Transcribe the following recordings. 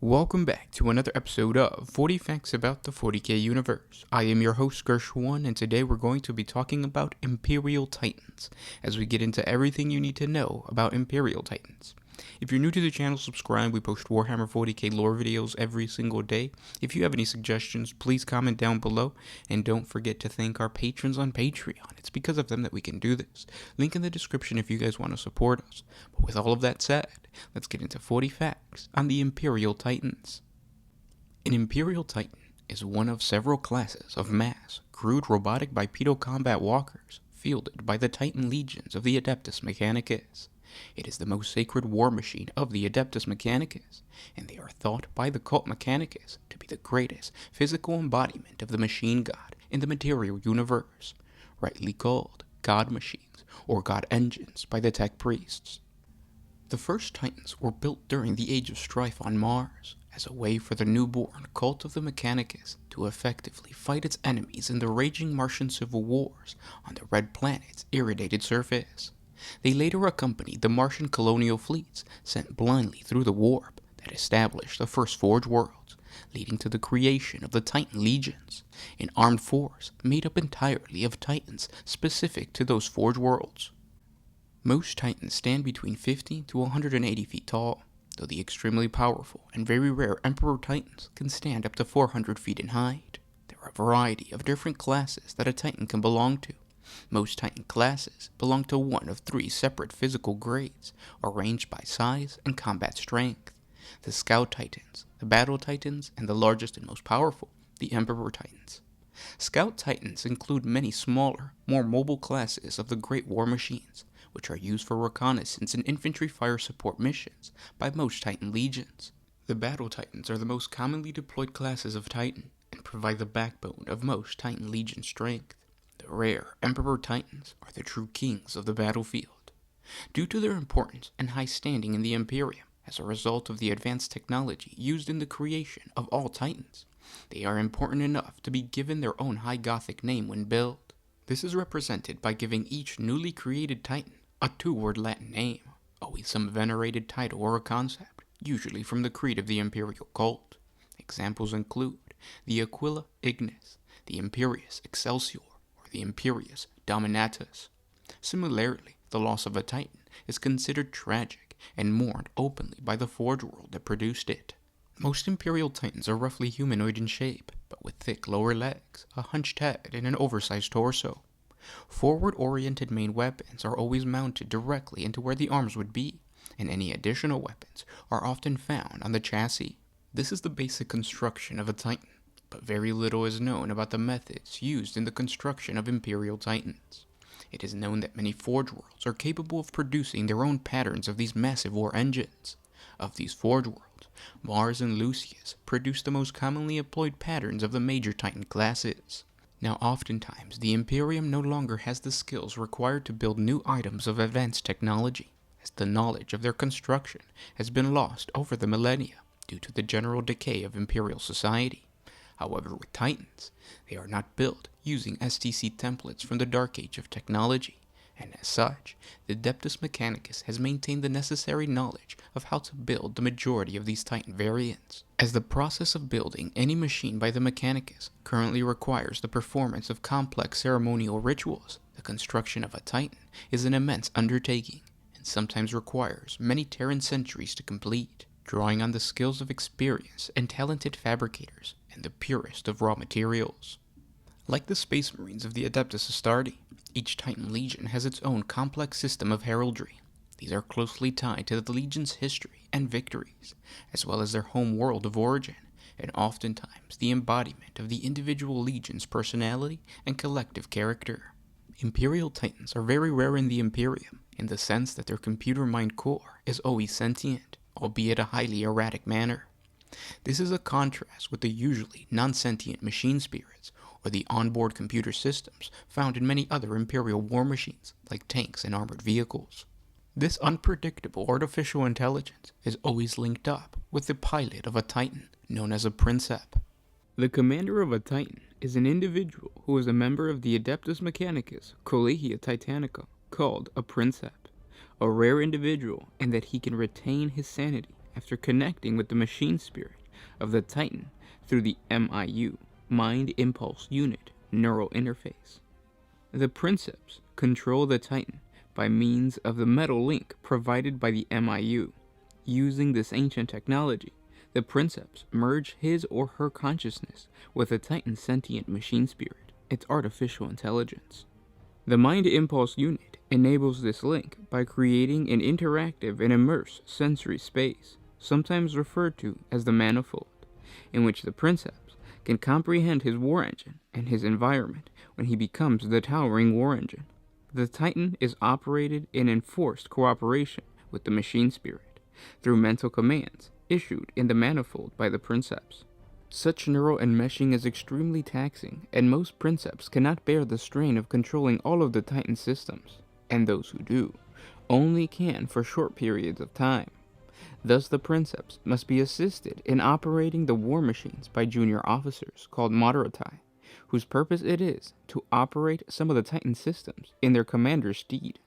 Welcome back to another episode of 40 Facts About the 40K Universe. I am your host Gershwin, and today we're going to be talking about Imperial Titans, as we get into everything you need to know about Imperial Titans. If you're new to the channel, subscribe. We post Warhammer 40K lore videos every single day. If you have any suggestions, please comment down below, and don't forget to thank our patrons on Patreon. It's because of them that we can do this. Link in the description if you guys want to support us. But with all of that said, let's get into 40 facts on the Imperial Titans. An Imperial Titan is one of several classes of mass, crude robotic bipedal combat walkers fielded by the Titan legions of the Adeptus Mechanicus. It is the most sacred war machine of the Adeptus Mechanicus, and they are thought by the cult Mechanicus to be the greatest physical embodiment of the machine god in the material universe, rightly called god machines or god engines by the tech priests. The first Titans were built during the Age of Strife on Mars, as a way for the newborn cult of the Mechanicus to effectively fight its enemies in the raging Martian civil wars on the red planet's irradiated surface. They later accompanied the Martian colonial fleets sent blindly through the warp that established the first Forge worlds, leading to the creation of the Titan legions, an armed force made up entirely of Titans specific to those Forge worlds. Most Titans stand between 50 to 180 feet tall, though the extremely powerful and very rare Emperor Titans can stand up to 400 feet in height. There are a variety of different classes that a Titan can belong to. Most Titan classes belong to one of three separate physical grades, arranged by size and combat strength: the Scout Titans, the Battle Titans, and the largest and most powerful, the Emperor Titans. Scout Titans include many smaller, more mobile classes of the Great War Machines, which are used for reconnaissance and infantry fire support missions by most Titan legions. The Battle Titans are the most commonly deployed classes of Titan, and provide the backbone of most Titan legion strength. The rare Emperor Titans are the true kings of the battlefield. Due to their importance and high standing in the Imperium, as a result of the advanced technology used in the creation of all Titans, they are important enough to be given their own high Gothic name when built. This is represented by giving each newly created Titan a two-word Latin name, always some venerated title or a concept, usually from the creed of the Imperial cult. Examples include the Aquila Ignis, the Imperius Excelsior, the Imperius Dominatus. Similarly, the loss of a Titan is considered tragic and mourned openly by the Forge world that produced it. Most Imperial Titans are roughly humanoid in shape, but with thick lower legs, a hunched head, and an oversized torso. Forward-oriented main weapons are always mounted directly into where the arms would be, and any additional weapons are often found on the chassis. This is the basic construction of a Titan, but very little is known about the methods used in the construction of Imperial Titans. It is known that many Forge worlds are capable of producing their own patterns of these massive war engines. Of these Forge worlds, Mars and Lucius produce the most commonly employed patterns of the major Titan classes. Now, oftentimes, the Imperium no longer has the skills required to build new items of advanced technology, as the knowledge of their construction has been lost over the millennia due to the general decay of Imperial society. However, with Titans, they are not built using STC templates from the Dark Age of technology, and as such, the Adeptus Mechanicus has maintained the necessary knowledge of how to build the majority of these Titan variants. As the process of building any machine by the Mechanicus currently requires the performance of complex ceremonial rituals, the construction of a Titan is an immense undertaking, and sometimes requires many Terran centuries to complete, drawing on the skills of experienced and talented fabricators and the purest of raw materials. Like the Space Marines of the Adeptus Astartes, each Titan Legion has its own complex system of heraldry. These are closely tied to the Legion's history and victories, as well as their home world of origin, and oftentimes the embodiment of the individual Legion's personality and collective character. Imperial Titans are very rare in the Imperium, in the sense that their computer mind core is always sentient, albeit a highly erratic manner. This is a contrast with the usually non-sentient machine spirits, or the onboard computer systems found in many other Imperial war machines, like tanks and armored vehicles. This unpredictable artificial intelligence is always linked up with the pilot of a Titan, known as a Princeps. The commander of a Titan is an individual who is a member of the Adeptus Mechanicus Collegia Titanica, called a Princeps, a rare individual in that he can retain his sanity after connecting with the machine spirit of the Titan through the MIU, Mind Impulse Unit, neural interface. The Princeps control the Titan by means of the metal link provided by the MIU. Using this ancient technology, the Princeps merge his or her consciousness with the Titan's sentient machine spirit, its artificial intelligence. The Mind Impulse Unit enables this link by creating an interactive and immersive sensory space, sometimes referred to as the Manifold, in which the Princeps can comprehend his war engine and his environment when he becomes the towering war engine. The Titan is operated in enforced cooperation with the machine spirit through mental commands issued in the Manifold by the Princeps. Such neural enmeshing is extremely taxing, and most Princeps cannot bear the strain of controlling all of the Titan systems, and those who do only can for short periods of time. Thus the Princeps must be assisted in operating the war machines by junior officers called Moderati, whose purpose it is to operate some of the Titan systems in their commander's stead.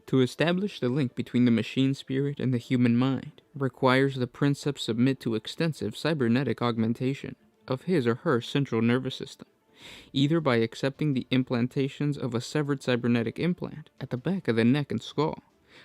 To establish the link between the machine spirit and the human mind requires the Princeps submit to extensive cybernetic augmentation of his or her central nervous system, either by accepting the implantations of a severed cybernetic implant at the back of the neck and skull,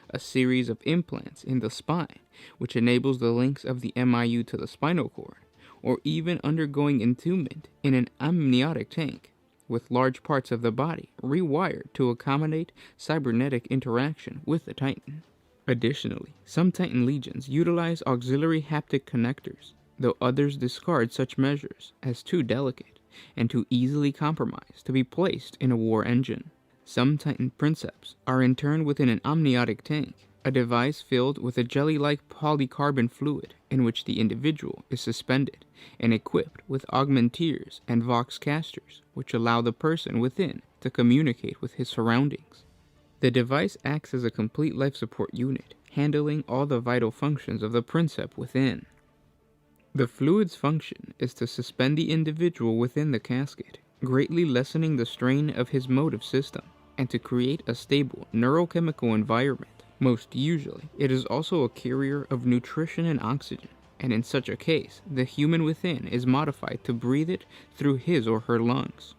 a series of implants in the spine which enables the links of the MIU to the spinal cord, or even undergoing entombment in an amniotic tank, with large parts of the body rewired to accommodate cybernetic interaction with the Titan. Additionally, some Titan legions utilize auxiliary haptic connectors, though others discard such measures as too delicate and too easily compromised to be placed in a war engine. Some Titan Princeps are interned within an amniotic tank, a device filled with a jelly-like polycarbon fluid in which the individual is suspended and equipped with augmenteers and vox casters, which allow the person within to communicate with his surroundings. The device acts as a complete life support unit, handling all the vital functions of the Princeps within. The fluid's function is to suspend the individual within the casket, greatly lessening the strain of his motive system, and to create a stable neurochemical environment. Most usually, it is also a carrier of nutrition and oxygen, and in such a case, the human within is modified to breathe it through his or her lungs.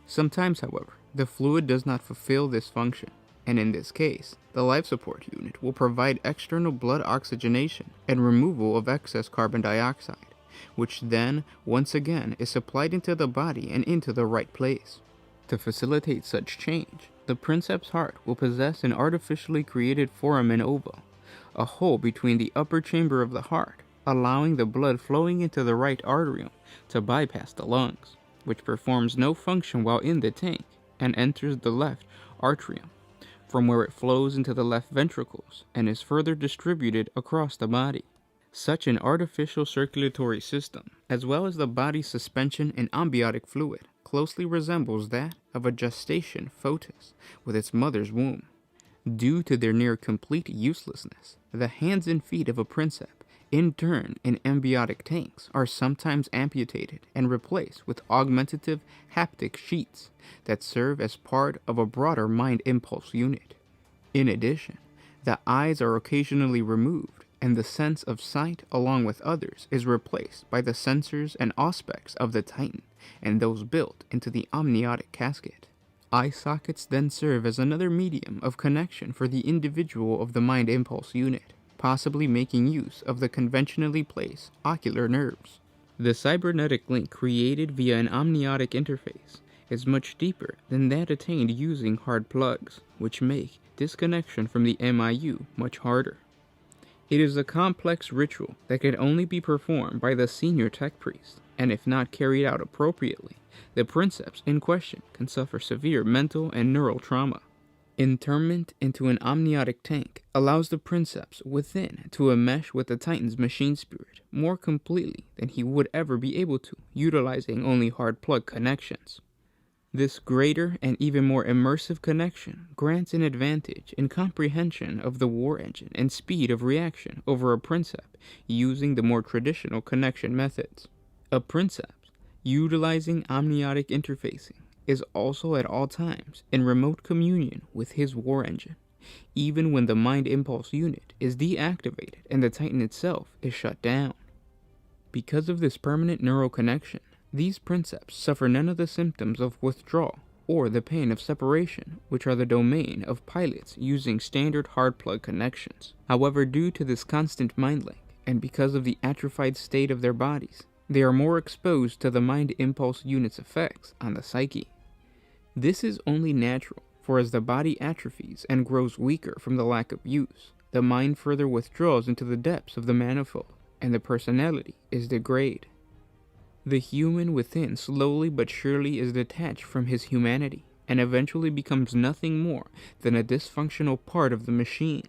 Sometimes, however, the fluid does not fulfill this function, and in this case, the life support unit will provide external blood oxygenation and removal of excess carbon dioxide, which then, once again, is supplied into the body and into the right place. To facilitate such change, the Princeps heart will possess an artificially created foramen ova, a hole between the upper chamber of the heart, allowing the blood flowing into the right arteriole to bypass the lungs, which performs no function while in the tank, and enters the left atrium, from where it flows into the left ventricles and is further distributed across the body. Such an artificial circulatory system, as well as the body's suspension and amniotic fluid, closely resembles that of a gestation foetus with its mother's womb. Due to their near complete uselessness, the hands and feet of a Princeps interned in ambiotic tanks are sometimes amputated and replaced with augmentative haptic sheets that serve as part of a broader mind impulse unit. In addition, the eyes are occasionally removed, and the sense of sight, along with others, is replaced by the sensors and aspects of the Titan and those built into the amniotic casket. Eye sockets then serve as another medium of connection for the individual of the mind impulse unit, possibly making use of the conventionally placed ocular nerves. The cybernetic link created via an amniotic interface is much deeper than that attained using hard plugs, which make disconnection from the MIU much harder. It is a complex ritual that can only be performed by the senior tech priest, and if not carried out appropriately, the Princeps in question can suffer severe mental and neural trauma. Internment into an amniotic tank allows the Princeps within to enmesh with the Titan's machine spirit more completely than he would ever be able to, utilizing only hard plug connections. This greater and even more immersive connection grants an advantage in comprehension of the war engine and speed of reaction over a Princeps using the more traditional connection methods. A Princeps, utilizing amniotic interfacing, is also at all times in remote communion with his war engine, even when the Mind Impulse unit is deactivated and the Titan itself is shut down. Because of this permanent neural connection, these princeps suffer none of the symptoms of withdrawal or the pain of separation, which are the domain of pilots using standard hard plug connections. However, due to this constant mind link, and because of the atrophied state of their bodies, they are more exposed to the Mind Impulse unit's effects on the psyche. This is only natural, for as the body atrophies and grows weaker from the lack of use, the mind further withdraws into the depths of the manifold, and the personality is degraded. The human within slowly but surely is detached from his humanity, and eventually becomes nothing more than a dysfunctional part of the machine.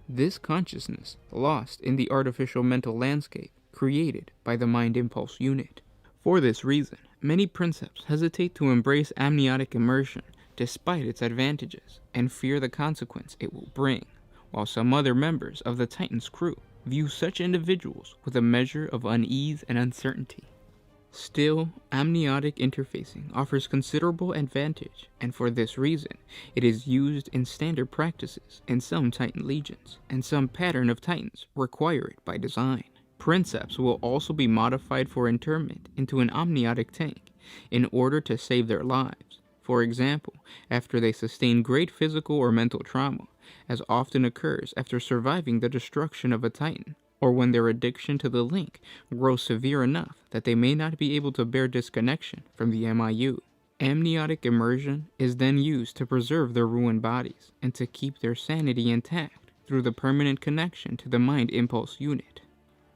This consciousness lost in the artificial mental landscape created by the Mind Impulse unit. For this reason, many princeps hesitate to embrace amniotic immersion despite its advantages, and fear the consequence it will bring, while some other members of the Titan's crew view such individuals with a measure of unease and uncertainty. Still, amniotic interfacing offers considerable advantage, and for this reason, it is used in standard practices in some Titan legions, and some pattern of Titans require it by design. Princeps will also be modified for interment into an amniotic tank in order to save their lives. For example, after they sustain great physical or mental trauma, as often occurs after surviving the destruction of a Titan, or when their addiction to the link grows severe enough that they may not be able to bear disconnection from the MIU. Amniotic immersion is then used to preserve their ruined bodies and to keep their sanity intact through the permanent connection to the Mind Impulse unit.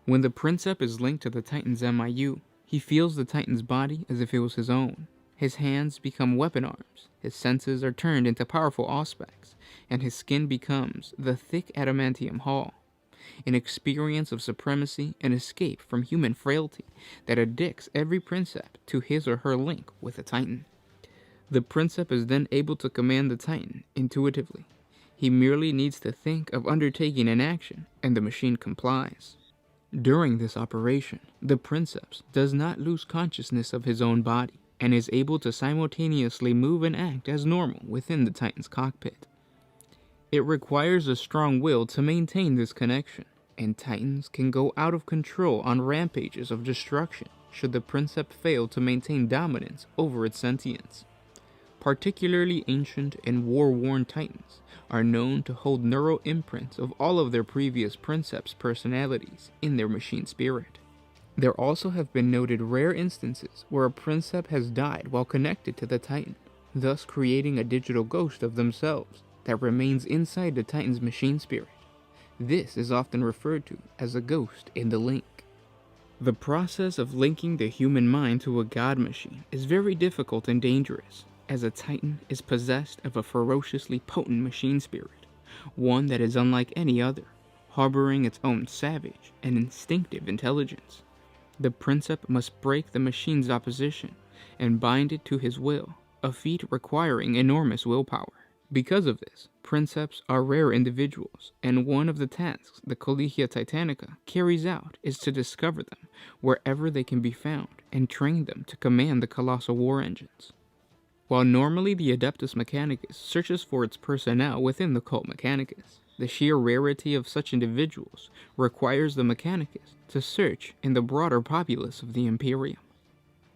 When the Princep is linked to the Titan's MIU, he feels the Titan's body as if it was his own. His hands become weapon arms, his senses are turned into powerful auspex, and his skin becomes the thick adamantium hull. An experience of supremacy and escape from human frailty that addicts every Princep to his or her link with the Titan. The Princep is then able to command the Titan intuitively. He merely needs to think of undertaking an action, and the machine complies. During this operation, the Princeps does not lose consciousness of his own body, and is able to simultaneously move and act as normal within the Titan's cockpit. It requires a strong will to maintain this connection, and Titans can go out of control on rampages of destruction should the Princep fail to maintain dominance over its sentience. Particularly ancient and war-worn Titans are known to hold neural imprints of all of their previous Princeps' personalities in their machine spirit. There also have been noted rare instances where a Princep has died while connected to the Titan, thus creating a digital ghost of themselves that remains inside the Titan's machine spirit. This is often referred to as a ghost in the link. The process of linking the human mind to a god machine is very difficult and dangerous, as a Titan is possessed of a ferociously potent machine spirit, one that is unlike any other, harboring its own savage and instinctive intelligence. The Princep must break the machine's opposition and bind it to his will, a feat requiring enormous willpower. Because of this, Princeps are rare individuals, and one of the tasks the Collegia Titanica carries out is to discover them wherever they can be found and train them to command the colossal war engines. While normally the Adeptus Mechanicus searches for its personnel within the Cult Mechanicus, the sheer rarity of such individuals requires the Mechanicus to search in the broader populace of the Imperium.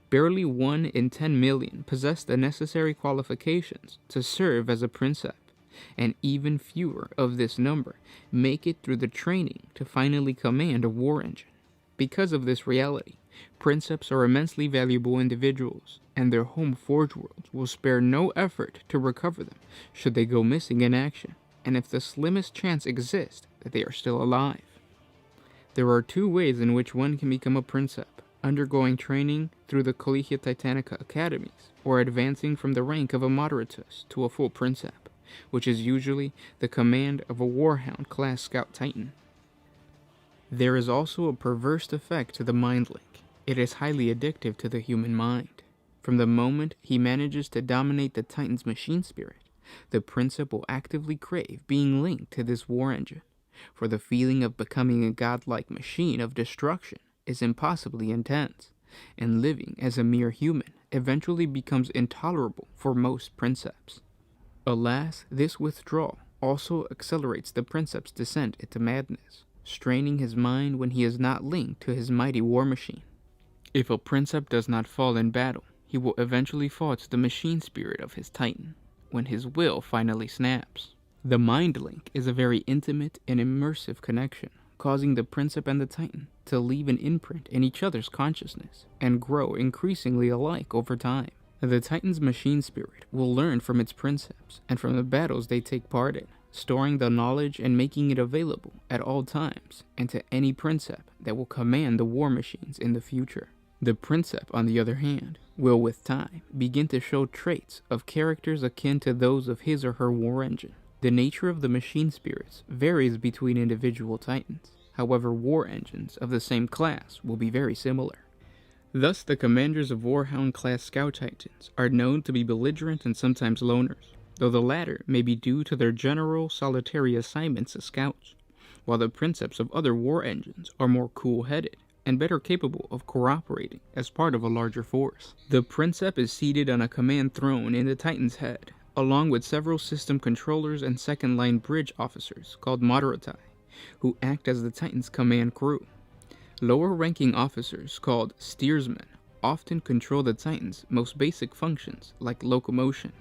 Barely 1 in 10 million possess the necessary qualifications to serve as a Princep, and even fewer of this number make it through the training to finally command a war engine. Because of this reality, Princeps are immensely valuable individuals, and their home Forge Worlds will spare no effort to recover them should they go missing in action, and if the slimmest chance exists that they are still alive. There are 2 ways in which one can become a Princep: undergoing training through the Collegia Titanica academies, or advancing from the rank of a Moderatus to a full Princep, which is usually the command of a Warhound class Scout Titan. There is also a perverse effect to the mind link. It is highly addictive to the human mind. From the moment he manages to dominate the Titan's machine spirit, the Princep will actively crave being linked to this war engine, for the feeling of becoming a godlike machine of destruction is impossibly intense, and living as a mere human eventually becomes intolerable for most Princeps. Alas, this withdrawal also accelerates the Princep's descent into madness, straining his mind when he is not linked to his mighty war machine. If a Princeps does not fall in battle, he will eventually fall to the machine spirit of his Titan, when his will finally snaps. The mind link is a very intimate and immersive connection, causing the Princeps and the Titan to leave an imprint in each other's consciousness and grow increasingly alike over time. The Titan's machine spirit will learn from its Princeps and from the battles they take part in, storing the knowledge and making it available at all times and to any Princeps that will command the war machines in the future. The Princeps, on the other hand, will with time begin to show traits of characters akin to those of his or her war engine. The nature of the machine spirits varies between individual Titans, however war engines of the same class will be very similar. Thus, the commanders of Warhound-class Scout Titans are known to be belligerent and sometimes loners, though the latter may be due to their general solitary assignments as scouts, while the Princeps of other war engines are more cool-headed and better capable of cooperating as part of a larger force. The Princeps is seated on a command throne in the Titan's head, along with several system controllers and second-line bridge officers called Moderatai, who act as the Titan's command crew. Lower-ranking officers called steersmen often control the Titan's most basic functions like locomotion.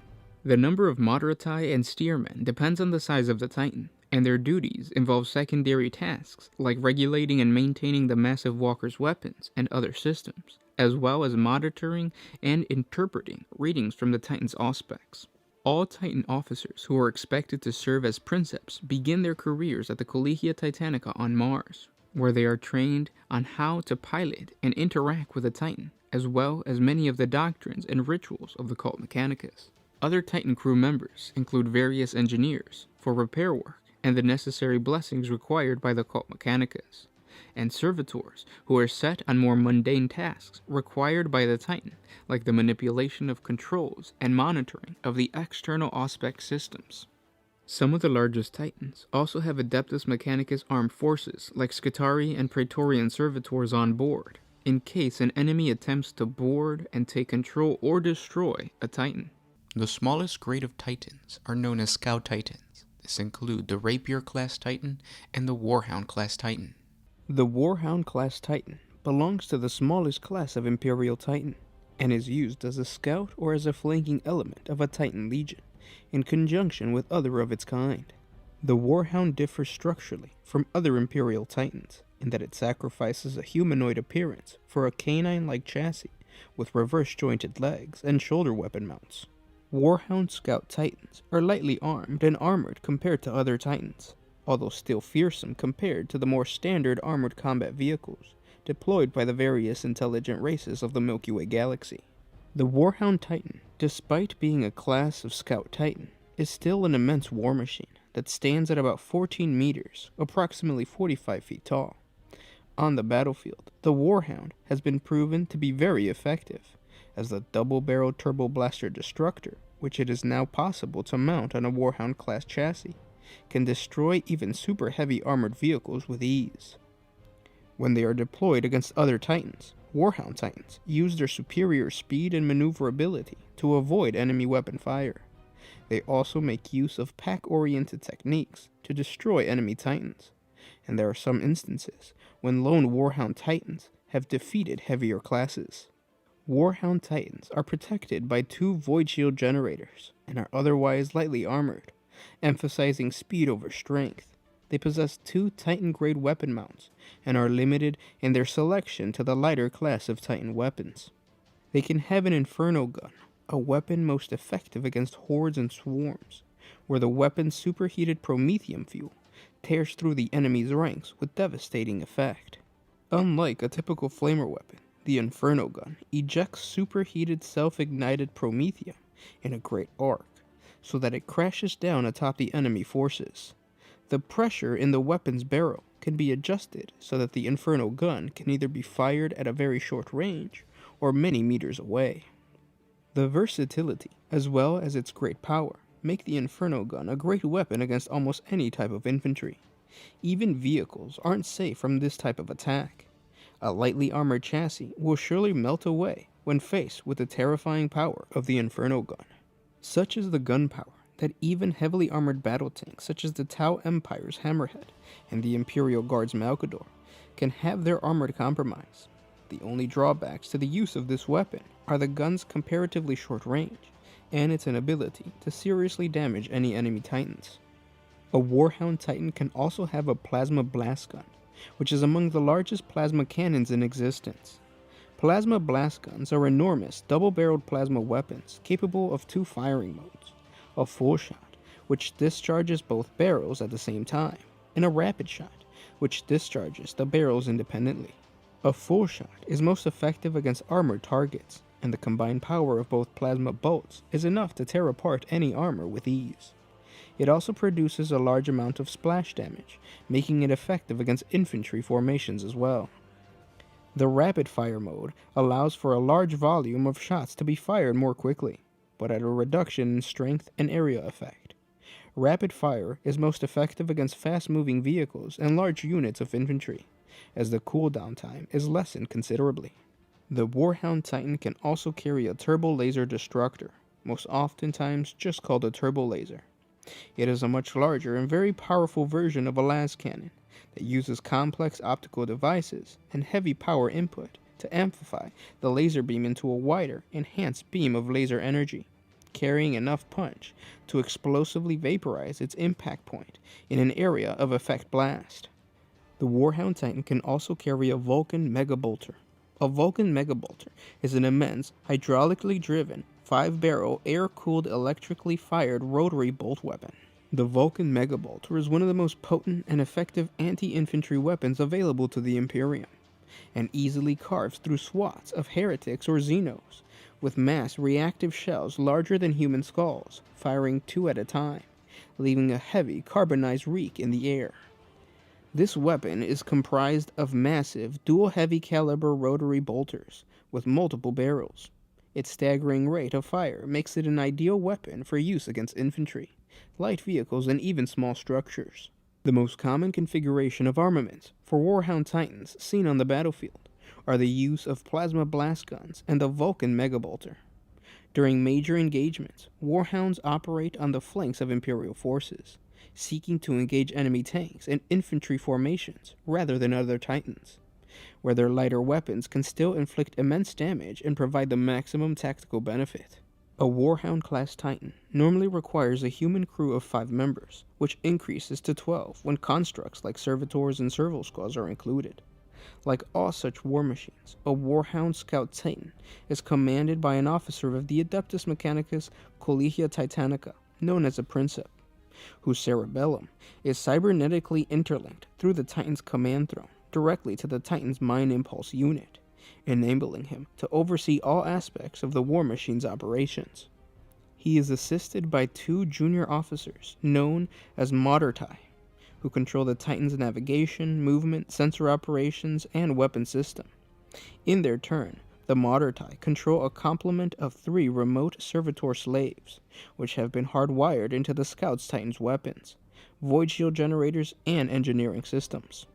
The number of Moderatai and steermen depends on the size of the Titan, and their duties involve secondary tasks like regulating and maintaining the massive walker's weapons and other systems, as well as monitoring and interpreting readings from the Titan's auspex. All Titan officers who are expected to serve as Princeps begin their careers at the Collegia Titanica on Mars, where they are trained on how to pilot and interact with the Titan, as well as many of the doctrines and rituals of the Cult Mechanicus. Other Titan crew members include various engineers for repair work and the necessary blessings required by the Cult Mechanicus, and servitors who are set on more mundane tasks required by the Titan, like the manipulation of controls and monitoring of the external auspex systems. Some of the largest Titans also have Adeptus Mechanicus armed forces like Scutari and Praetorian servitors on board, in case an enemy attempts to board and take control or destroy a Titan. The smallest grade of Titans are known as Scout Titans. This include the Rapier-class Titan and the Warhound-class Titan. The Warhound-class Titan belongs to the smallest class of Imperial Titan, and is used as a scout or as a flanking element of a Titan Legion, in conjunction with other of its kind. The Warhound differs structurally from other Imperial Titans, in that it sacrifices a humanoid appearance for a canine-like chassis with reverse-jointed legs and shoulder weapon mounts. Warhound Scout Titans are lightly armed and armored compared to other Titans, although still fearsome compared to the more standard armored combat vehicles deployed by the various intelligent races of the Milky Way galaxy. The Warhound Titan, despite being a class of Scout Titan, is still an immense war machine that stands at about 14 meters, approximately 45 feet tall. On the battlefield, the Warhound has been proven to be very effective, as the double-barreled turbo blaster Destructor, which it is now possible to mount on a Warhound-class chassis, can destroy even super heavy armored vehicles with ease. When they are deployed against other Titans, Warhound Titans use their superior speed and maneuverability to avoid enemy weapon fire. They also make use of pack-oriented techniques to destroy enemy Titans, and there are some instances when lone Warhound Titans have defeated heavier classes. Warhound Titans are protected by 2 Void Shield generators and are otherwise lightly armored, emphasizing speed over strength. They possess 2 Titan-grade weapon mounts and are limited in their selection to the lighter class of Titan weapons. They can have an Inferno gun, a weapon most effective against hordes and swarms, where the weapon's superheated promethium fuel tears through the enemy's ranks with devastating effect. Unlike a typical flamer weapon, the Inferno gun ejects superheated self-ignited promethium in a great arc, so that it crashes down atop the enemy forces. The pressure in the weapon's barrel can be adjusted so that the Inferno gun can either be fired at a very short range or many meters away. The versatility, as well as its great power, make the Inferno gun a great weapon against almost any type of infantry. Even vehicles aren't safe from this type of attack. A lightly armored chassis will surely melt away when faced with the terrifying power of the Inferno gun. Such is the gunpowder that even heavily armored battle tanks such as the Tau Empire's Hammerhead and the Imperial Guard's Malkador can have their armor compromised. The only drawbacks to the use of this weapon are the gun's comparatively short range and its inability to seriously damage any enemy Titans. A Warhound Titan can also have a plasma blast gun, which is among the largest plasma cannons in existence. Plasma blast guns are enormous double-barreled plasma weapons capable of 2 firing modes: a full shot, which discharges both barrels at the same time, and a rapid shot, which discharges the barrels independently. A full shot is most effective against armored targets, and the combined power of both plasma bolts is enough to tear apart any armor with ease. It also produces a large amount of splash damage, making it effective against infantry formations as well. The rapid fire mode allows for a large volume of shots to be fired more quickly, but at a reduction in strength and area effect. Rapid fire is most effective against fast-moving vehicles and large units of infantry, as the cooldown time is lessened considerably. The Warhound Titan can also carry a turbo laser destructor, most oftentimes just called a turbo laser. It is a much larger and very powerful version of a las cannon that uses complex optical devices and heavy power input to amplify the laser beam into a wider, enhanced beam of laser energy, carrying enough punch to explosively vaporize its impact point in an area of effect blast. The Warhound Titan can also carry a Vulcan Megabolter. A Vulcan Megabolter is an immense, hydraulically driven, 5-barrel, air-cooled, electrically fired rotary bolt weapon. The Vulcan Megabolter is one of the most potent and effective anti-infantry weapons available to the Imperium, and easily carves through swaths of heretics or Xenos, with mass reactive shells larger than human skulls, firing 2 at a time, leaving a heavy carbonized reek in the air. This weapon is comprised of massive, dual heavy caliber rotary bolters with multiple barrels. Its staggering rate of fire makes it an ideal weapon for use against infantry, light vehicles, and even small structures. The most common configuration of armaments for Warhound Titans seen on the battlefield are the use of plasma blast guns and the Vulcan Megabolter. During major engagements, Warhounds operate on the flanks of Imperial forces, seeking to engage enemy tanks and infantry formations rather than other Titans, where their lighter weapons can still inflict immense damage and provide the maximum tactical benefit. A Warhound-class Titan normally requires a human crew of 5 members, which increases to 12 when constructs like servitors and servo squads are included. Like all such war machines, a Warhound Scout Titan is commanded by an officer of the Adeptus Mechanicus Collegia Titanica, known as a Princeps, whose cerebellum is cybernetically interlinked through the Titan's command throne directly to the Titan's Mind Impulse unit, enabling him to oversee all aspects of the war machine's operations. He is assisted by 2 junior officers known as Moderti, who control the Titan's navigation, movement, sensor operations, and weapon system. In their turn, the Moderti control a complement of 3 remote servitor slaves, which have been hardwired into the Scout's Titan's weapons, void shield generators, and engineering systems.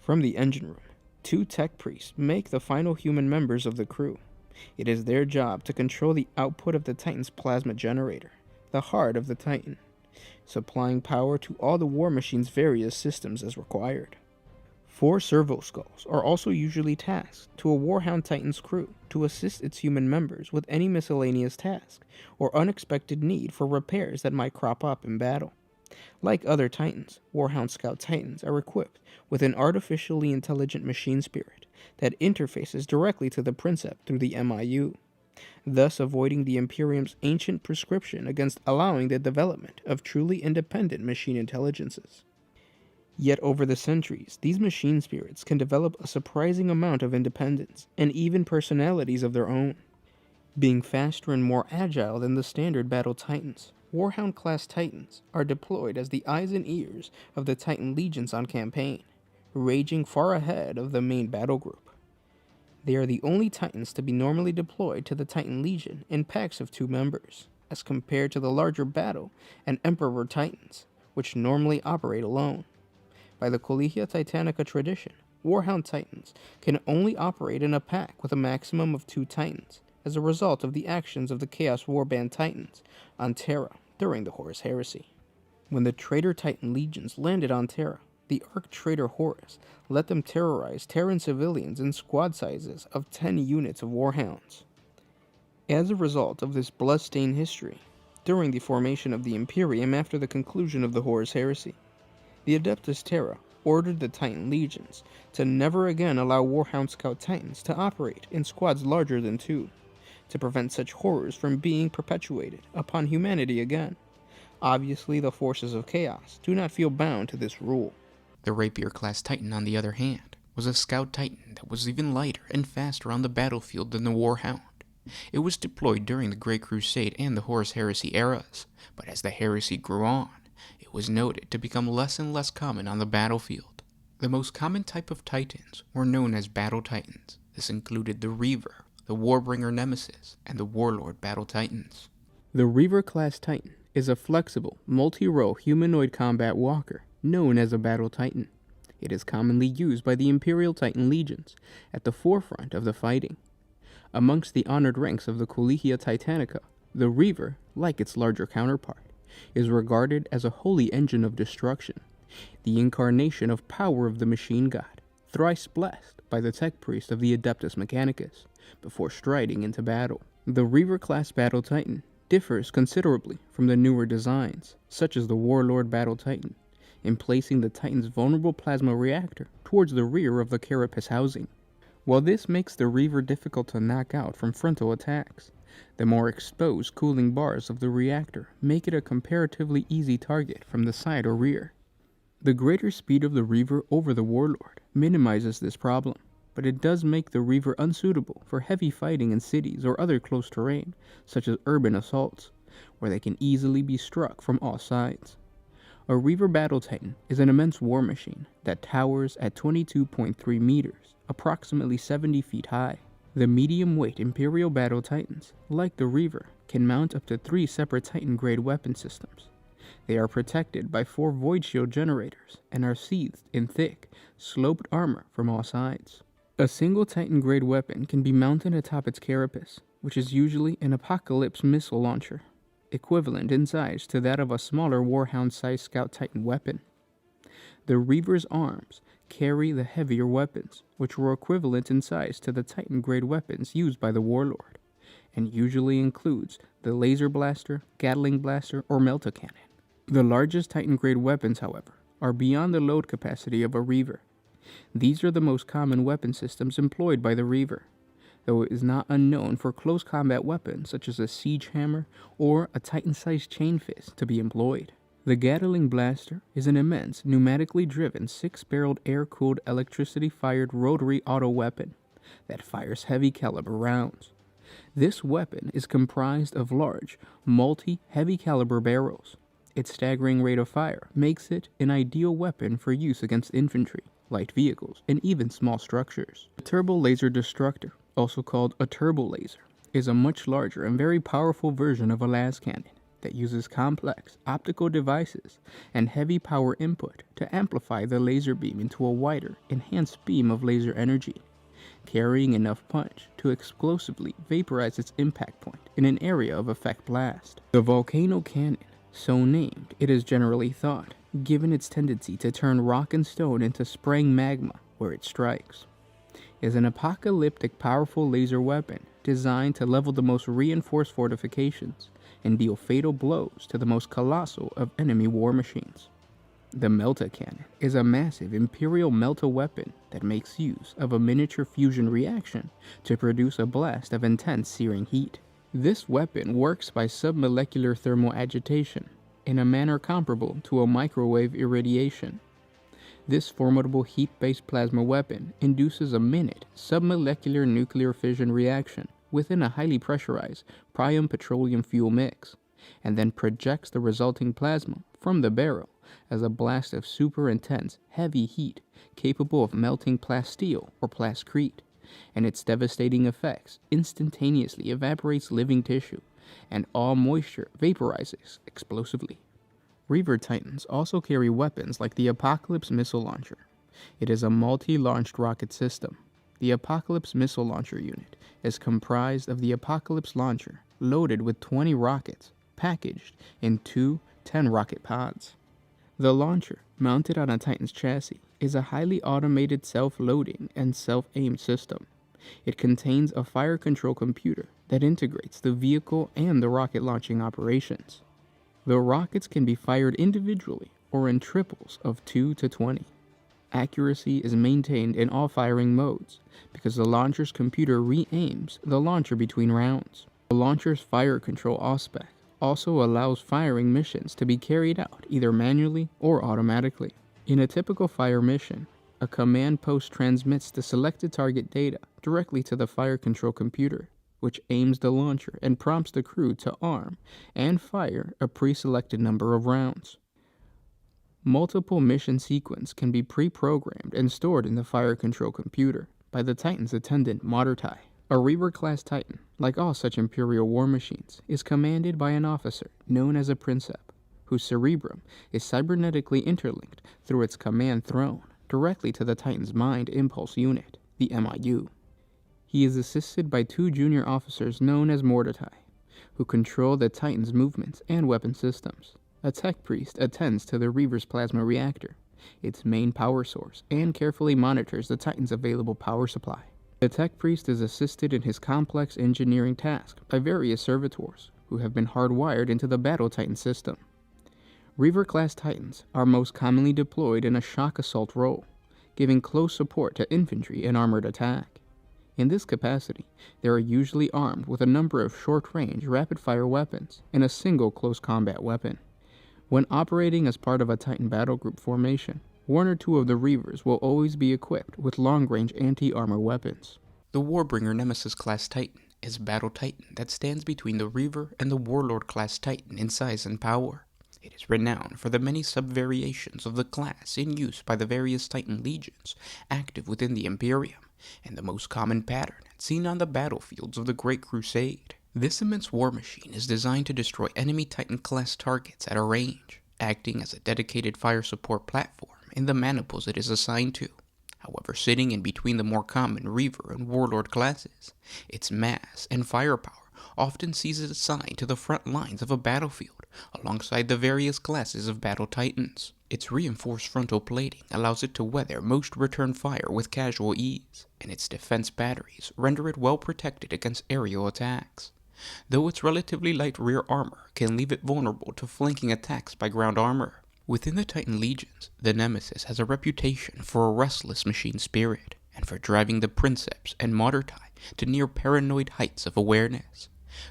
From the engine room, 2 tech priests make the final human members of the crew. It is their job to control the output of the Titan's plasma generator, the heart of the Titan, supplying power to all the war machine's various systems as required. 4 servo skulls are also usually tasked to a Warhound Titan's crew to assist its human members with any miscellaneous task or unexpected need for repairs that might crop up in battle. Like other Titans, Warhound Scout Titans are equipped with an artificially intelligent machine spirit that interfaces directly to the Princeps through the MIU, thus avoiding the Imperium's ancient prescription against allowing the development of truly independent machine intelligences. Yet over the centuries, these machine spirits can develop a surprising amount of independence and even personalities of their own. Being faster and more agile than the standard battle Titans, Warhound-class Titans are deployed as the eyes and ears of the Titan legions on campaign, raging far ahead of the main battle group. They are the only Titans to be normally deployed to the Titan Legion in packs of 2 members, as compared to the larger Battle and Emperor Titans, which normally operate alone. By the Collegia Titanica tradition, Warhound Titans can only operate in a pack with a maximum of 2 Titans, as a result of the actions of the Chaos Warband Titans on Terra, during the Horus Heresy. When the traitor Titan legions landed on Terra, the Arch-Traitor Horus let them terrorize Terran civilians in squad sizes of 10 units of Warhounds. As a result of this bloodstained history, during the formation of the Imperium after the conclusion of the Horus Heresy, the Adeptus Terra ordered the Titan legions to never again allow Warhound Scout Titans to operate in squads larger than 2, to prevent such horrors from being perpetuated upon humanity again. Obviously, the forces of chaos do not feel bound to this rule. The Rapier-class Titan, on the other hand, was a Scout Titan that was even lighter and faster on the battlefield than the Warhound. It was deployed during the Great Crusade and the Horus Heresy eras, but as the heresy grew on, it was noted to become less and less common on the battlefield. The most common type of Titans were known as Battle Titans. This included the Reaver, the Warbringer Nemesis, and the Warlord Battle Titans. The Reaver-class Titan is a flexible, multi-row humanoid combat walker known as a Battle Titan. It is commonly used by the Imperial Titan legions at the forefront of the fighting. Amongst the honored ranks of the Collegia Titanica, the Reaver, like its larger counterpart, is regarded as a holy engine of destruction, the incarnation of power of the machine god, thrice blessed by the tech priest of the Adeptus Mechanicus, before striding into battle. The Reaver-class Battle Titan differs considerably from the newer designs, such as the Warlord Battle Titan, in placing the Titan's vulnerable plasma reactor towards the rear of the carapace housing. While this makes the Reaver difficult to knock out from frontal attacks, the more exposed cooling bars of the reactor make it a comparatively easy target from the side or rear. The greater speed of the Reaver over the Warlord minimizes this problem, but it does make the Reaver unsuitable for heavy fighting in cities or other close terrain, such as urban assaults, where they can easily be struck from all sides. A Reaver Battle Titan is an immense war machine that towers at 22.3 meters, approximately 70 feet high. The medium-weight Imperial Battle Titans, like the Reaver, can mount up to 3 separate Titan-grade weapon systems. They are protected by 4 Void Shield generators and are sheathed in thick, sloped armor from all sides. A single Titan-grade weapon can be mounted atop its carapace, which is usually an Apocalypse missile launcher, equivalent in size to that of a smaller Warhound-sized Scout Titan weapon. The Reaver's arms carry the heavier weapons, which were equivalent in size to the Titan-grade weapons used by the Warlord, and usually includes the Laser Blaster, Gatling Blaster, or Melta Cannon. The largest Titan-grade weapons, however, are beyond the load capacity of a Reaver. These are the most common weapon systems employed by the Reaver, though it is not unknown for close combat weapons such as a Siege Hammer or a Titan-sized Chain Fist to be employed. The Gatling Blaster is an immense, pneumatically driven, 6-barreled air-cooled electricity-fired rotary auto weapon that fires heavy caliber rounds. This weapon is comprised of large, multi-heavy caliber barrels. Its staggering rate of fire makes it an ideal weapon for use against infantry, light vehicles, and even small structures. The Turbo Laser Destructor, also called a Turbo Laser, is a much larger and very powerful version of a las cannon that uses complex optical devices and heavy power input to amplify the laser beam into a wider, enhanced beam of laser energy, carrying enough punch to explosively vaporize its impact point in an area of effect blast. The Volcano Cannon, so named, it is generally thought, given its tendency to turn rock and stone into spraying magma where it strikes, is an apocalyptic powerful laser weapon designed to level the most reinforced fortifications and deal fatal blows to the most colossal of enemy war machines. The Melta Cannon is a massive Imperial Melta weapon that makes use of a miniature fusion reaction to produce a blast of intense searing heat. This weapon works by submolecular thermal agitation in a manner comparable to a microwave irradiation. This formidable heat-based plasma weapon induces a minute submolecular nuclear fission reaction within a highly pressurized prion petroleum fuel mix, and then projects the resulting plasma from the barrel as a blast of super intense, heavy heat capable of melting plasteel or plascrete, and its devastating effects instantaneously evaporates living tissue, and all moisture vaporizes explosively. Reaver Titans also carry weapons like the Apocalypse Missile Launcher. It is a multi-launched rocket system. The Apocalypse Missile Launcher unit is comprised of the Apocalypse Launcher, loaded with 20 rockets, packaged in two 10-rocket pods. The launcher, mounted on a Titan's chassis, is a highly automated self-loading and self-aimed system. It contains a fire control computer that integrates the vehicle and the rocket launching operations. The rockets can be fired individually or in triples of 2 to 20. Accuracy is maintained in all firing modes because the launcher's computer re-aims the launcher between rounds. The launcher's fire control aspect also allows firing missions to be carried out either manually or automatically. In a typical fire mission, a command post transmits the selected target data directly to the fire control computer, which aims the launcher and prompts the crew to arm and fire a pre-selected number of rounds. Multiple mission sequences can be pre-programmed and stored in the fire control computer by the Titan's attendant Oertel. A Reaver-class Titan, like all such Imperial war machines, is commanded by an officer known as a Princeps, whose cerebrum is cybernetically interlinked through its command throne directly to the Titan's Mind Impulse Unit, the MIU. He is assisted by two junior officers known as Oertel, who control the Titan's movements and weapon systems. A tech priest attends to the Reaver's plasma reactor, its main power source, and carefully monitors the Titan's available power supply. The tech priest is assisted in his complex engineering task by various servitors who have been hardwired into the Battle Titan system. Reaver-class Titans are most commonly deployed in a shock assault role, giving close support to infantry and armored attack. In this capacity, they are usually armed with a number of short-range, rapid-fire weapons and a single close combat weapon. When operating as part of a Titan battle group formation, one or two of the Reavers will always be equipped with long-range anti-armor weapons. The Warbringer Nemesis class Titan is a battle Titan that stands between the Reaver and the Warlord class Titan in size and power. It is renowned for the many sub-variations of the class in use by the various Titan legions active within the Imperium, and the most common pattern seen on the battlefields of the Great Crusade. This immense war machine is designed to destroy enemy Titan-class targets at a range, acting as a dedicated fire support platform in the maniples it is assigned to. However, sitting in between the more common Reaver and Warlord classes, its mass and firepower often sees it assigned to the front lines of a battlefield, alongside the various classes of battle Titans. Its reinforced frontal plating allows it to weather most return fire with casual ease, and its defense batteries render it well protected against aerial attacks, though its relatively light rear armor can leave it vulnerable to flanking attacks by ground armor. Within the Titan legions, the Nemesis has a reputation for a restless machine spirit, and for driving the Princeps and Oertel to near paranoid heights of awareness.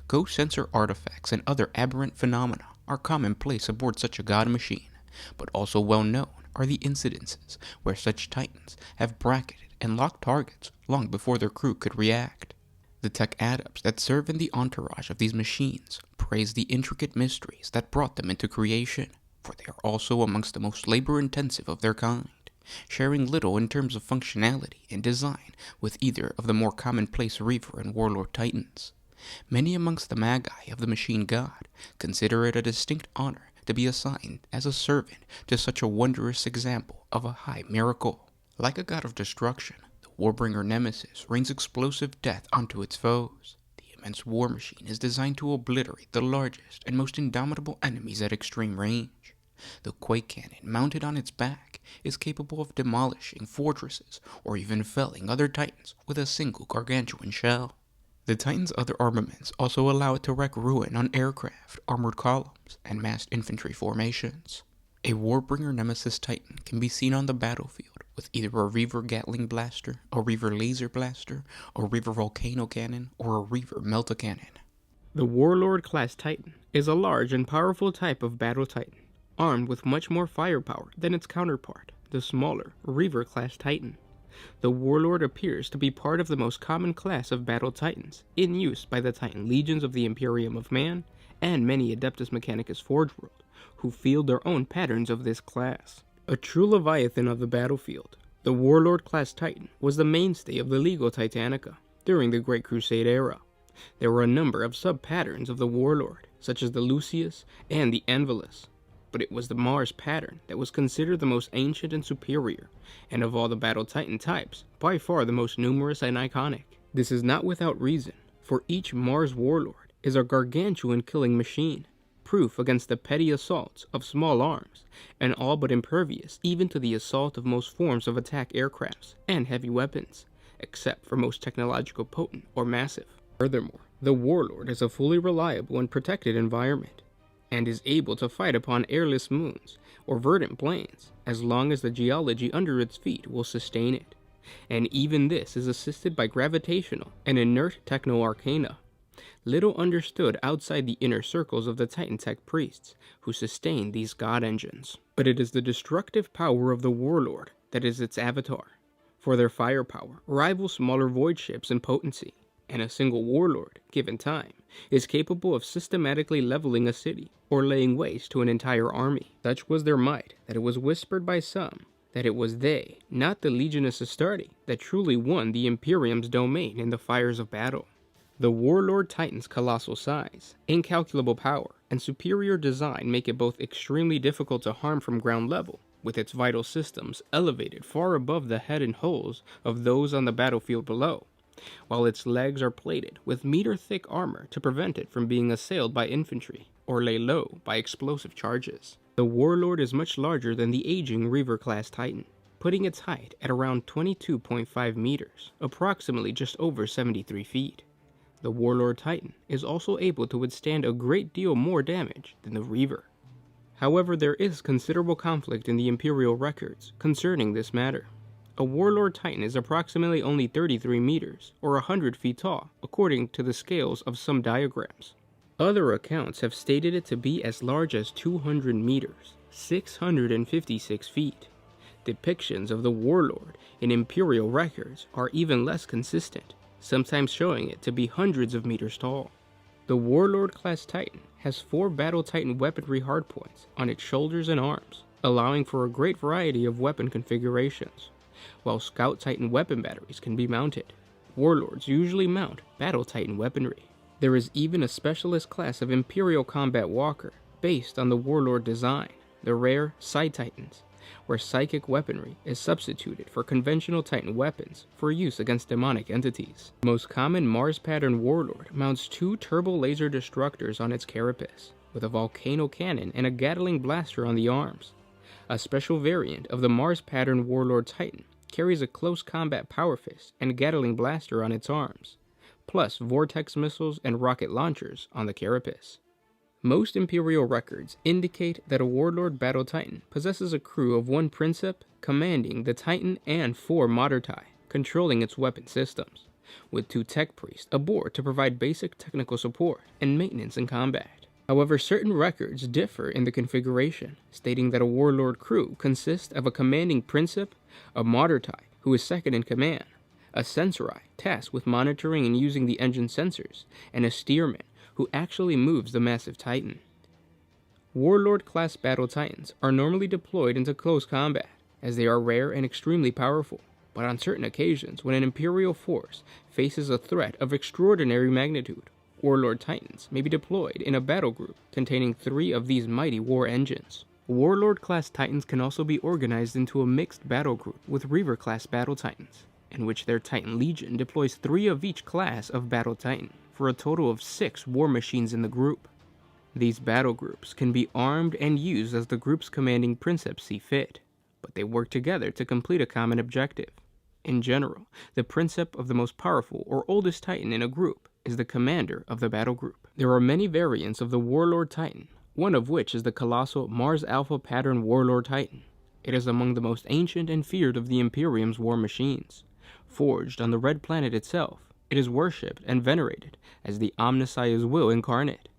Ghost sensor artifacts and other aberrant phenomena are commonplace aboard such a god machine, but also well known are the incidences where such Titans have bracketed and locked targets long before their crew could react. The tech adepts that serve in the entourage of these machines praise the intricate mysteries that brought them into creation, for they are also amongst the most labor-intensive of their kind, sharing little in terms of functionality and design with either of the more commonplace Reaver and Warlord Titans. Many amongst the Magi of the Machine God consider it a distinct honor to be assigned as a servant to such a wondrous example of a high miracle. Like a god of destruction, the Warbringer Nemesis rains explosive death onto its foes. The immense war machine is designed to obliterate the largest and most indomitable enemies at extreme range. The Quake Cannon mounted on its back is capable of demolishing fortresses or even felling other Titans with a single gargantuan shell. The Titan's other armaments also allow it to wreak ruin on aircraft, armored columns, and massed infantry formations. A Warbringer Nemesis Titan can be seen on the battlefield with either a Reaver Gatling Blaster, a Reaver Laser Blaster, a Reaver Volcano Cannon, or a Reaver Melta-Cannon. The Warlord class Titan is a large and powerful type of battle Titan, armed with much more firepower than its counterpart, the smaller Reaver class Titan. The Warlord appears to be part of the most common class of battle Titans in use by the Titan legions of the Imperium of Man and many Adeptus Mechanicus Forge World, who field their own patterns of this class. A true Leviathan of the battlefield, the Warlord class Titan was the mainstay of the Legio Titanica during the Great Crusade era. There were a number of sub-patterns of the Warlord, such as the Lucius and the Anvilus, but it was the Mars pattern that was considered the most ancient and superior, and of all the battle Titan types, by far the most numerous and iconic. This is not without reason, for each Mars Warlord is a gargantuan killing machine, proof against the petty assaults of small arms, and all but impervious even to the assault of most forms of attack aircrafts and heavy weapons, except for most technological potent or massive. Furthermore, the Warlord is a fully reliable and protected environment, and is able to fight upon airless moons or verdant plains as long as the geology under its feet will sustain it, and even this is assisted by gravitational and inert techno-arcana, little understood outside the inner circles of the Titan tech priests who sustain these god engines. But it is the destructive power of the Warlord that is its avatar, for their firepower rivals smaller void ships in potency, and a single Warlord, given time, is capable of systematically leveling a city or laying waste to an entire army. Such was their might that it was whispered by some that it was they, not the Legion of Astartes, that truly won the Imperium's domain in the fires of battle. The Warlord Titan's colossal size, incalculable power, and superior design make it both extremely difficult to harm from ground level, with its vital systems elevated far above the head and hulls of those on the battlefield below, while its legs are plated with meter-thick armor to prevent it from being assailed by infantry or lay low by explosive charges. The Warlord is much larger than the aging Reaver-class Titan, putting its height at around 22.5 meters, approximately just over 73 feet. The Warlord Titan is also able to withstand a great deal more damage than the Reaver. However, there is considerable conflict in the Imperial records concerning this matter. A Warlord Titan is approximately only 33 meters, or 100 feet tall, according to the scales of some diagrams. Other accounts have stated it to be as large as 200 meters, 656 feet. Depictions of the Warlord in Imperial records are even less consistent, sometimes showing it to be hundreds of meters tall. The Warlord-class Titan has 4 Battle Titan weaponry hardpoints on its shoulders and arms, allowing for a great variety of weapon configurations, while Scout Titan weapon batteries can be mounted. Warlords usually mount Battle Titan weaponry. There is even a specialist class of Imperial combat walker based on the Warlord design, the rare Psyche Titans, where psychic weaponry is substituted for conventional Titan weapons for use against demonic entities. The most common Mars pattern Warlord mounts 2 turbo laser destructors on its carapace, with a volcano cannon and a Gatling blaster on the arms. A special variant of the Mars pattern Warlord Titan carries a close combat power fist and Gatling blaster on its arms, plus vortex missiles and rocket launchers on the carapace. Most Imperial records indicate that a Warlord Battle Titan possesses a crew of 1 Princeps commanding the Titan and 4 Martyri controlling its weapon systems, with 2 Tech Priests aboard to provide basic technical support and maintenance in combat. However, certain records differ in the configuration, stating that a Warlord crew consists of a commanding Princeps, a Martyri, who is second in command, a Sensori, tasked with monitoring and using the engine sensors, and a Steerman, who actually moves the massive Titan. Warlord-class Battle Titans are normally deployed into close combat, as they are rare and extremely powerful, but on certain occasions when an Imperial force faces a threat of extraordinary magnitude, Warlord Titans may be deployed in a battle group containing 3 of these mighty war engines. Warlord-class Titans can also be organized into a mixed battle group with Reaver-class Battle Titans, in which their Titan Legion deploys 3 of each class of Battle Titan, for a total of 6 war machines in the group. These battle groups can be armed and used as the group's commanding Princeps see fit, but they work together to complete a common objective. In general, the Princeps of the most powerful or oldest Titan in a group is the commander of the battle group. There are many variants of the Warlord Titan, one of which is the colossal Mars Alpha pattern Warlord Titan. It is among the most ancient and feared of the Imperium's war machines. Forged on the Red Planet itself, it is worshipped and venerated as the Omnissiah's will incarnate,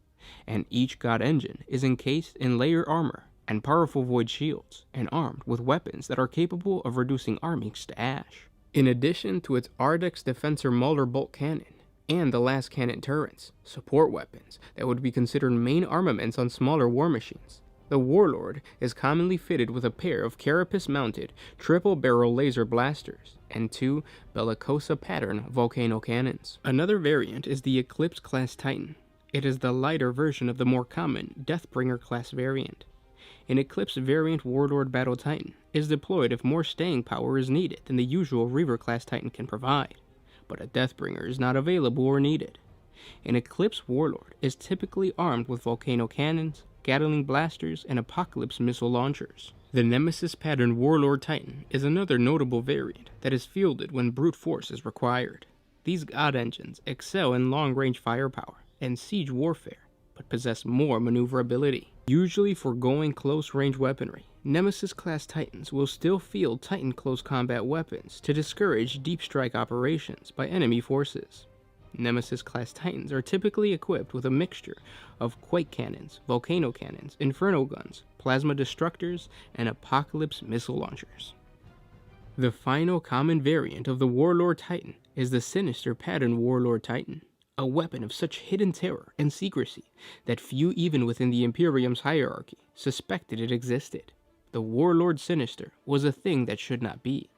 and each god engine is encased in layer armor and powerful void shields, and armed with weapons that are capable of reducing armies to ash. In addition to its Ardex Defensor Mauler bolt cannon, and the last cannon turrets, support weapons that would be considered main armaments on smaller war machines, the Warlord is commonly fitted with a pair of carapace-mounted triple-barrel laser blasters and 2 Bellicosa pattern volcano cannons. Another variant is the Eclipse-class Titan. It is the lighter version of the more common Deathbringer-class variant. An Eclipse variant Warlord Battle Titan is deployed if more staying power is needed than the usual Reaver-class Titan can provide, but a Deathbringer is not available or needed. An Eclipse Warlord is typically armed with volcano cannons, Gatling blasters, and Apocalypse missile launchers. The Nemesis pattern Warlord Titan is another notable variant that is fielded when brute force is required. These god engines excel in long-range firepower and siege warfare, but possess more maneuverability. Usually foregoing close-range weaponry, Nemesis-class Titans will still field Titan close combat weapons to discourage deep strike operations by enemy forces. Nemesis-class Titans are typically equipped with a mixture of Quake cannons, volcano cannons, inferno guns, plasma destructors, and Apocalypse missile launchers. The final common variant of the Warlord Titan is the Sinister pattern Warlord Titan, a weapon of such hidden terror and secrecy that few even within the Imperium's hierarchy suspected it existed. The Warlord Sinister was a thing that should not be.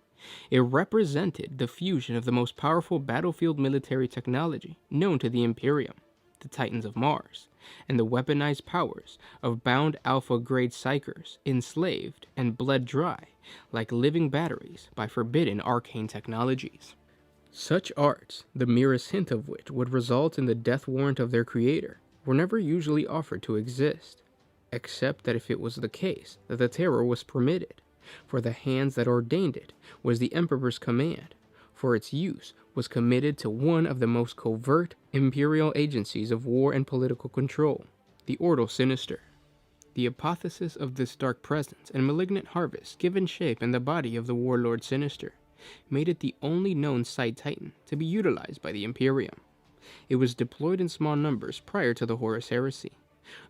It represented the fusion of the most powerful battlefield military technology known to the Imperium, the Titans of Mars, and the weaponized powers of bound alpha-grade psychers, enslaved and bled dry like living batteries by forbidden arcane technologies. Such arts, the merest hint of which would result in the death warrant of their creator, were never usually offered to exist, except that if it was the case that the terror was permitted, for the hands that ordained it was the Emperor's command, for its use was committed to one of the most covert Imperial agencies of war and political control, the Oertel Sinister. The apotheosis of this dark presence and malignant harvest given shape in the body of the Warlord Sinister made it the only known Side Titan to be utilized by the Imperium. It was deployed in small numbers prior to the Horus Heresy,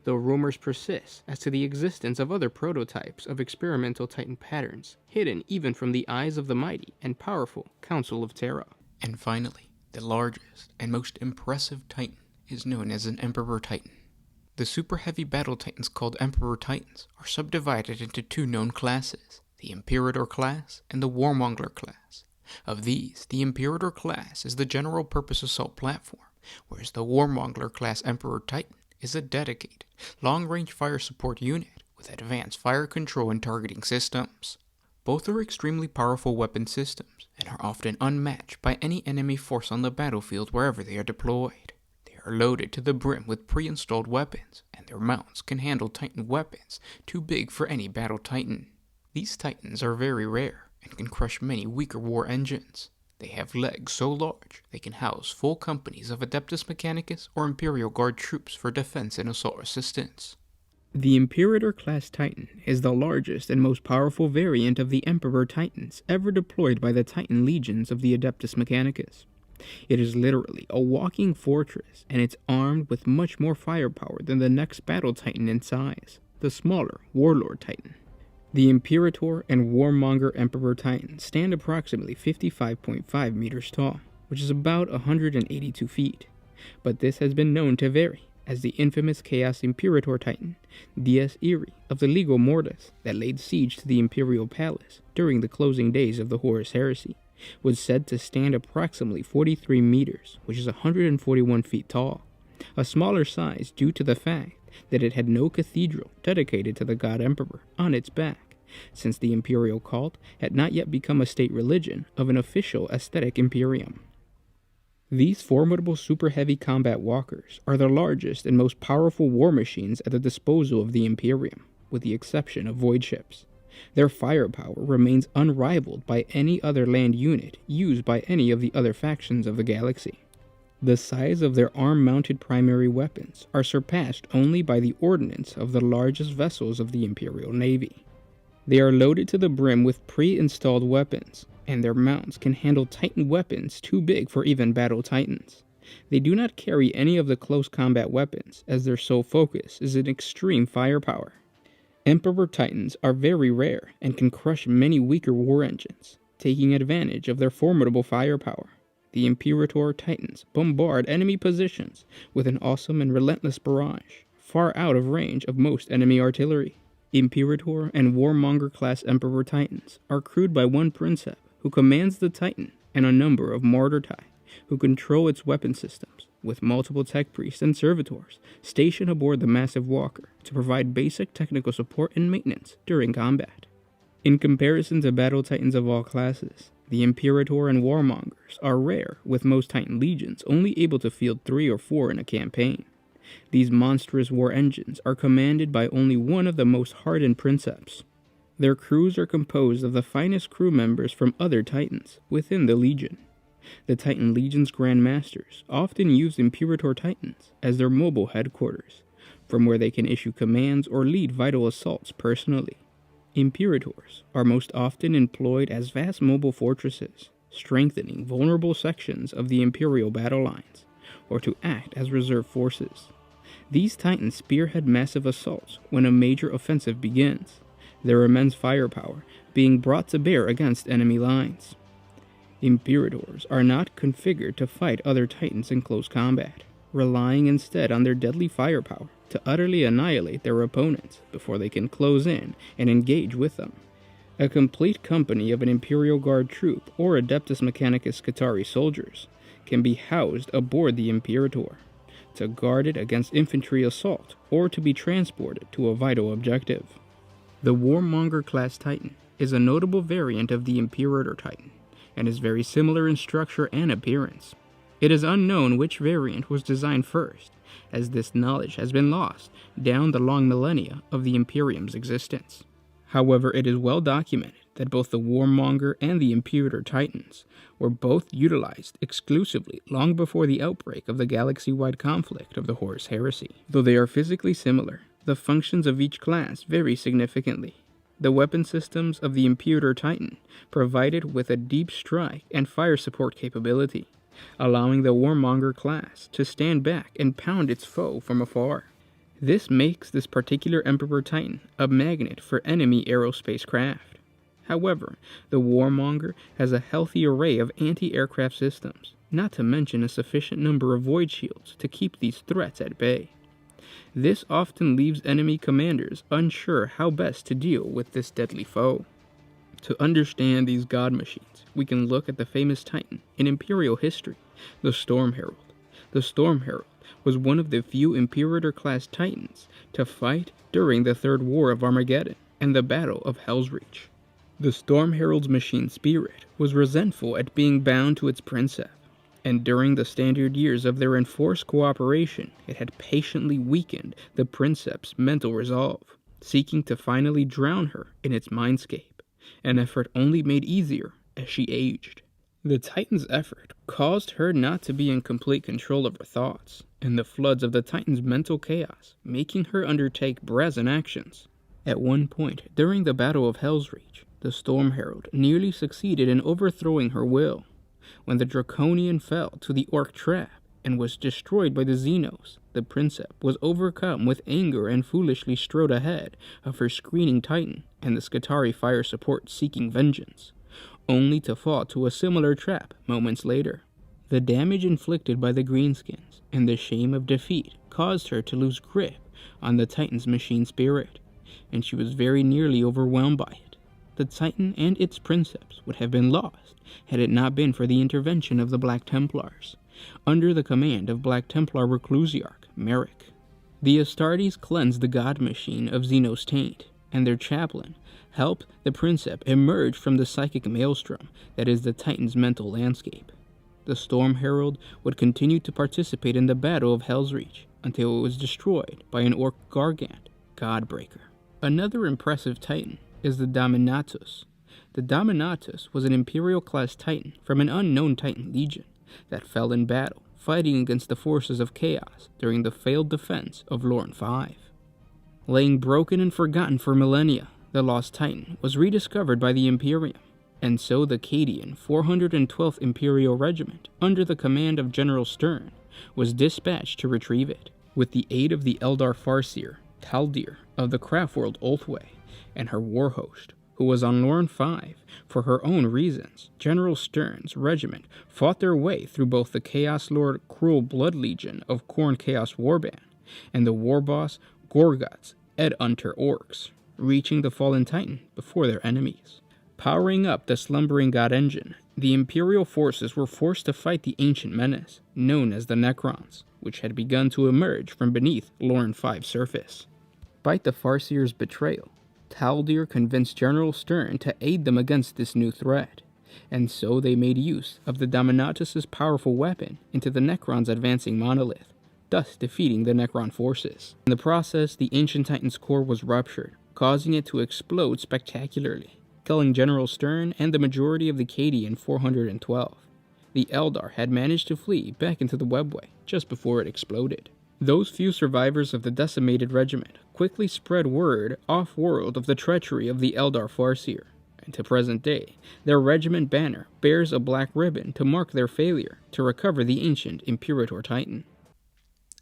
though rumors persist as to the existence of other prototypes of experimental Titan patterns, hidden even from the eyes of the mighty and powerful Council of Terra. And finally, the largest and most impressive Titan is known as an Emperor Titan. The super heavy battle Titans called Emperor Titans are subdivided into two known classes, the Imperator class and the Warmonger class. Of these, the Imperator class is the general purpose assault platform, whereas the Warmonger class Emperor Titan is a dedicated, long-range fire support unit with advanced fire control and targeting systems. Both are extremely powerful weapon systems and are often unmatched by any enemy force on the battlefield wherever they are deployed. They are loaded to the brim with pre-installed weapons, and their mounts can handle Titan weapons too big for any battle Titan. These Titans are very rare and can crush many weaker war engines. They have legs so large they can house full companies of Adeptus Mechanicus or Imperial Guard troops for defense and assault assistance. The Imperator-class Titan is the largest and most powerful variant of the Emperor Titans ever deployed by the Titan legions of the Adeptus Mechanicus. It is literally a walking fortress, and it's armed with much more firepower than the next battle Titan in size, the smaller Warlord Titan. The Imperator and Warmonger Emperor Titans stand approximately 55.5 meters tall, which is about 182 feet, but this has been known to vary, as the infamous Chaos Imperator Titan, Dies Irae of the Legio Mortis, that laid siege to the Imperial Palace during the closing days of the Horus Heresy, was said to stand approximately 43 meters, which is 141 feet tall, a smaller size due to the fact that it had no cathedral dedicated to the God Emperor on its back, since the Imperial cult had not yet become a state religion of an official aesthetic Imperium. These formidable super heavy combat walkers are the largest and most powerful war machines at the disposal of the Imperium, with the exception of void ships. Their firepower remains unrivaled by any other land unit used by any of the other factions of the galaxy. The size of their arm-mounted primary weapons are surpassed only by the ordnance of the largest vessels of the Imperial Navy. They are loaded to the brim with pre-installed weapons, and their mounts can handle Titan weapons too big for even battle Titans. They do not carry any of the close combat weapons, as their sole focus is in extreme firepower. Emperor Titans are very rare and can crush many weaker war engines, taking advantage of their formidable firepower. The Imperator Titans bombard enemy positions with an awesome and relentless barrage, far out of range of most enemy artillery. Imperator and Warmonger class Emperor Titans are crewed by one princeps who commands the Titan and a number of Martyri who control its weapon systems, with multiple tech priests and servitors stationed aboard the massive walker to provide basic technical support and maintenance during combat. In comparison to battle Titans of all classes, The Imperator and Warmongers are rare, with most Titan legions only able to field 3 or 4 in a campaign. These monstrous war engines are commanded by only one of the most hardened princeps. Their crews are composed of the finest crew members from other Titans within the Legion. The Titan Legion's Grand Masters often use Imperator Titans as their mobile headquarters, from where they can issue commands or lead vital assaults personally. Imperators are most often employed as vast mobile fortresses, strengthening vulnerable sections of the Imperial battle lines, or to act as reserve forces. These Titans spearhead massive assaults when a major offensive begins, their immense firepower being brought to bear against enemy lines. Imperators are not configured to fight other Titans in close combat, relying instead on their deadly firepower to utterly annihilate their opponents before they can close in and engage with them. A complete company of an Imperial Guard troop or Adeptus Mechanicus Skitarii soldiers can be housed aboard the Imperator, to guard it against infantry assault or to be transported to a vital objective. The Warmonger class Titan is a notable variant of the Imperator Titan, and is very similar in structure and appearance. It is unknown which variant was designed first, as this knowledge has been lost down the long millennia of the Imperium's existence. However, it is well documented that both the Warmonger and the Imperator Titans were both utilized exclusively long before the outbreak of the galaxy-wide conflict of the Horus Heresy. Though they are physically similar, the functions of each class vary significantly. The weapon systems of the Imperator Titan provided with a deep strike and fire support capability, allowing the Warmonger class to stand back and pound its foe from afar. This makes this particular Emperor Titan a magnet for enemy aerospace craft. However, the Warmonger has a healthy array of anti-aircraft systems, not to mention a sufficient number of void shields to keep these threats at bay. This often leaves enemy commanders unsure how best to deal with this deadly foe. To understand these god machines, we can look at the famous Titan in Imperial history, the Storm Herald. The Storm Herald was one of the few Imperator-class Titans to fight during the Third War of Armageddon and the Battle of Hell's Reach. The Storm Herald's machine spirit was resentful at being bound to its princeps, and during the standard years of their enforced cooperation, it had patiently weakened the princep's mental resolve, seeking to finally drown her in its mindscape, an effort only made easier as she aged. The Titan's effort caused her not to be in complete control of her thoughts, and the floods of the Titan's mental chaos, making her undertake brazen actions. At one point, during the Battle of Hell's Reach, the Storm Herald nearly succeeded in overthrowing her will. When the Draconian fell to the Orc trap and was destroyed by the Xenos, the Princeps was overcome with anger and foolishly strode ahead of her screening Titan and the Skitarii fire support seeking vengeance, only to fall to a similar trap moments later. The damage inflicted by the Greenskins and the shame of defeat caused her to lose grip on the Titan's machine spirit, and she was very nearly overwhelmed by it. The Titan and its Princeps would have been lost had it not been for the intervention of the Black Templars, under the command of Black Templar Reclusiarch Merrick. The Astartes cleansed the god machine of Xenos taint, and their chaplain helped the Princeps emerge from the psychic maelstrom that is the Titan's mental landscape. The Storm Herald would continue to participate in the Battle of Hell's Reach until it was destroyed by an Orc Gargant, Godbreaker. Another impressive Titan is the Dominatus. The Dominatus was an Imperial-class Titan from an unknown Titan legion that fell in battle, fighting against the forces of Chaos during the failed defense of Lorn 5. Laying broken and forgotten for millennia, the Lost Titan was rediscovered by the Imperium, and so the Cadian 412th Imperial Regiment, under the command of General Stern, was dispatched to retrieve it. With the aid of the Eldar Farseer, Taldir of the Craftworld Ulthwé, and her war host, who was on Lorn 5 for her own reasons, General Stern's regiment fought their way through both the Chaos Lord Cruel Blood Legion of Khorne Chaos Warband and the war boss Gorgot's Ed Unter Orcs, reaching the fallen Titan before their enemies. Powering up the slumbering god engine, the Imperial forces were forced to fight the ancient menace, known as the Necrons, which had begun to emerge from beneath Lorn 5's surface. Despite the Farseer's betrayal, Taldir convinced General Stern to aid them against this new threat, and so they made use of the Dominatus's powerful weapon into the Necron's advancing monolith, thus defeating the Necron forces. In the process, the Ancient Titan's core was ruptured, causing it to explode spectacularly, killing General Stern and the majority of the KD in 412. The Eldar had managed to flee back into the webway just before it exploded. Those few survivors of the decimated regiment quickly spread word off-world of the treachery of the Eldar Farseer, and to present day, their regiment banner bears a black ribbon to mark their failure to recover the ancient Imperator Titan.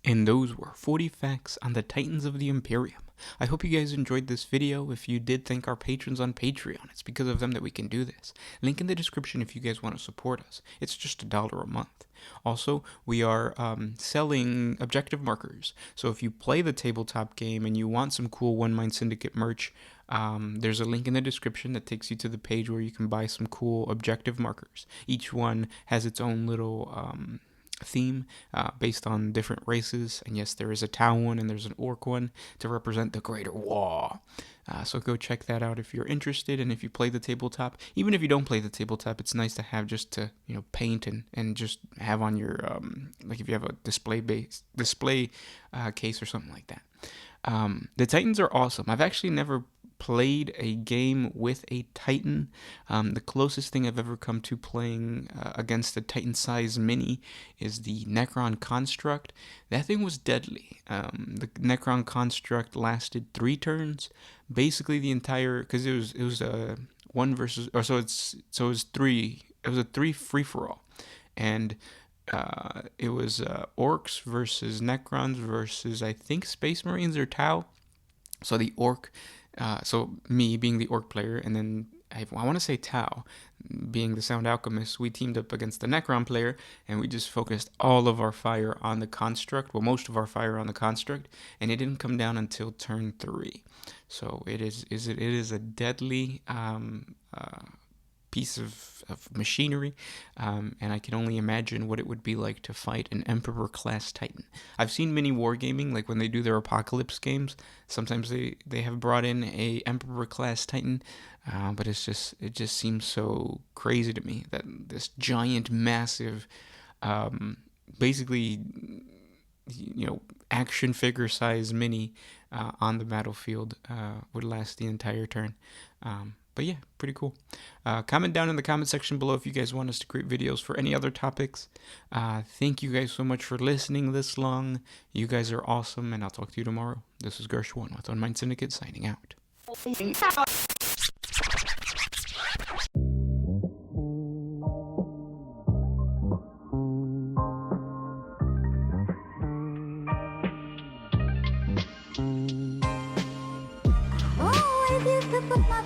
And those were 40 facts on the Titans of the Imperium. I hope you guys enjoyed this video. If you did, thank our patrons on Patreon. It's because of them that we can do this. Link in the description if you guys want to support us. It's just $1 a month. Also, we are selling objective markers. So if you play the tabletop game and you want some cool One Mind Syndicate merch, there's a link in the description that takes you to the page where you can buy some cool objective markers. Each one has its own little theme based on different races, and yes, there is a Tau one and there's an Orc one to represent the Greater War. So go check that out if you're interested, and if you play the tabletop. Even if you don't play the tabletop, it's nice to have just to paint and just have on your like if you have a display case or something like that. The Titans are awesome. I've actually never played a game with a Titan. The closest thing I've ever come to playing against a Titan-sized mini is the Necron Construct. That thing was deadly. The Necron Construct lasted 3 turns, basically the entire, because it was one versus, or so it was 3. It was a 3 free for all, and it was Orcs versus Necrons versus I think Space Marines or Tau. So the Orc. So me being the Orc player, and then I want to say Tau being the Sound Alchemist, we teamed up against the Necron player, and we just focused all of our fire on the Construct, well, most of our fire on the Construct, and it didn't come down until turn 3. So it is a deadly piece of machinery, and I can only imagine what it would be like to fight an Emperor class Titan. I've seen mini wargaming, like when they do their Apocalypse games, sometimes they have brought in a Emperor class Titan, but it just seems so crazy to me that this giant, massive, basically, action figure size mini on the battlefield would last the entire turn. But yeah, pretty cool. Comment down in the comment section below if you guys want us to create videos for any other topics. Thank you guys so much for listening this long. You guys are awesome, and I'll talk to you tomorrow. This is Gersh1 with One Mind Syndicate signing out. Oh, if you could put my